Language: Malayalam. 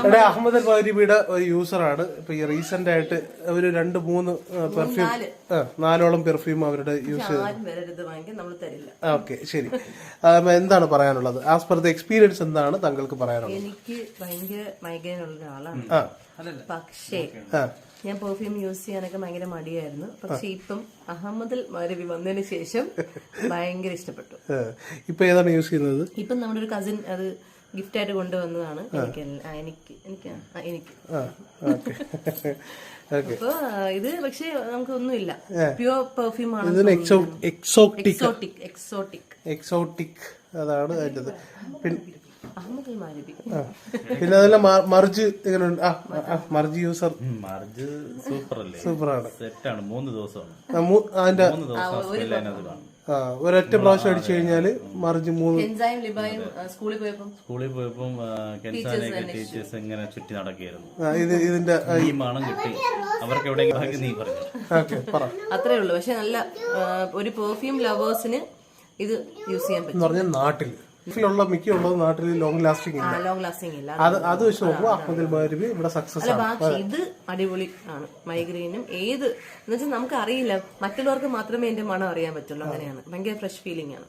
ഇവിടെ അഹമ്മദ് അൽ മൗരിബിയുടെ ഒരു യൂസറാണ്. ഇപ്പൊ ഈ റീസെന്റ് ആയിട്ട് ഒരു 2-3 പെർഫ്യൂം 4ഓളം പെർഫ്യൂം അവരുടെ യൂസ് ചെയ്തു. ഓക്കെ, ശരി. എന്താണ് പറയാനുള്ളത്? ആസ് പെർ ദ എക്സ്പീരിയൻസ് എന്താണ് താങ്കൾക്ക് പറയാനുള്ളത്? എനിക്ക് ഭയങ്കര മൈഗ്രെയിൻ ഉള്ള ഒരാളാണ്. പക്ഷേ ഞാൻ പെർഫ്യൂം യൂസ് ചെയ്യാനൊക്കെ ഭയങ്കര മടിയായിരുന്നു. പക്ഷെ ഇപ്പം അഹമ്മദ് അൽ മൗരിബി വന്നതിന് ശേഷം ഭയങ്കര ഇഷ്ടപ്പെട്ടു. ഇപ്പൊ ഏതാണ് യൂസ് ചെയ്യുന്നത്? ഇപ്പം നമ്മുടെ ഒരു കസിൻ അത് ഗിഫ്റ്റ് ആയിട്ട് കൊണ്ടുവന്നതാണ്. എനിക്ക് അപ്പൊ ഇത് പക്ഷെ നമുക്ക് ഒന്നുമില്ല, പ്യുവർ പെർഫ്യൂം ആണ്. എക്സോട്ടിക് അതാണ് അതിന്റെ. അഹമ്മദ് അൽ മൗരിബി. പിന്നെ അതെല്ലാം മർജ് എങ്ങനെയുണ്ട്? മർജ് യൂസർ മർജ് സൂപ്പർ അല്ലേ? സൂപ്പറാണ്. സെറ്റാണ്. 3 ദിവസമാണ് അതിന്റെ 3 ദിവസം ഒരൊറ്റ പ്രാവശ്യം അടിച്ചു കഴിഞ്ഞാല് മറിച്ച് 3 സ്കൂളിൽ പോയപ്പം കെൻസാനൊക്കെ ടീച്ചേഴ്സ് ഇങ്ങനെ ചുറ്റി നടക്കുകയായിരുന്നു. ഇതിന്റെ ഈ മണം കിട്ടി അവർക്ക് എവിടെയെങ്കിലും നീ പറഞ്ഞു. അത്രേ ഉള്ളൂ. പക്ഷെ നല്ല ഒരു പെർഫ്യൂം ലവേഴ്സിന് ഇത് യൂസ് ചെയ്യാൻ പറ്റും. പറഞ്ഞ നാട്ടിൽ മിക്കുള്ളത് നാട്ടിൽ ലോങ് ലാസ്റ്റിംഗ് ഇല്ല. അത് വെച്ച് നോക്കുമ്പോൾ അഹമ്മദ് അൽ മൗരിബി ഇവിടെ സക്സസ് ആണ്. ബാക്കി ഇത് അടിപൊളി ആണ്. മൈഗ്രെയിനും ഏത് എന്ന് വെച്ചാൽ നമുക്ക് അറിയില്ല, മറ്റുള്ളവർക്ക് മാത്രമേ എന്റെ മണം അറിയാൻ പറ്റുള്ളൂ. അങ്ങനെയാണ്. ഭയങ്കര ഫ്രഷ് ഫീലിംഗ് ആണ്.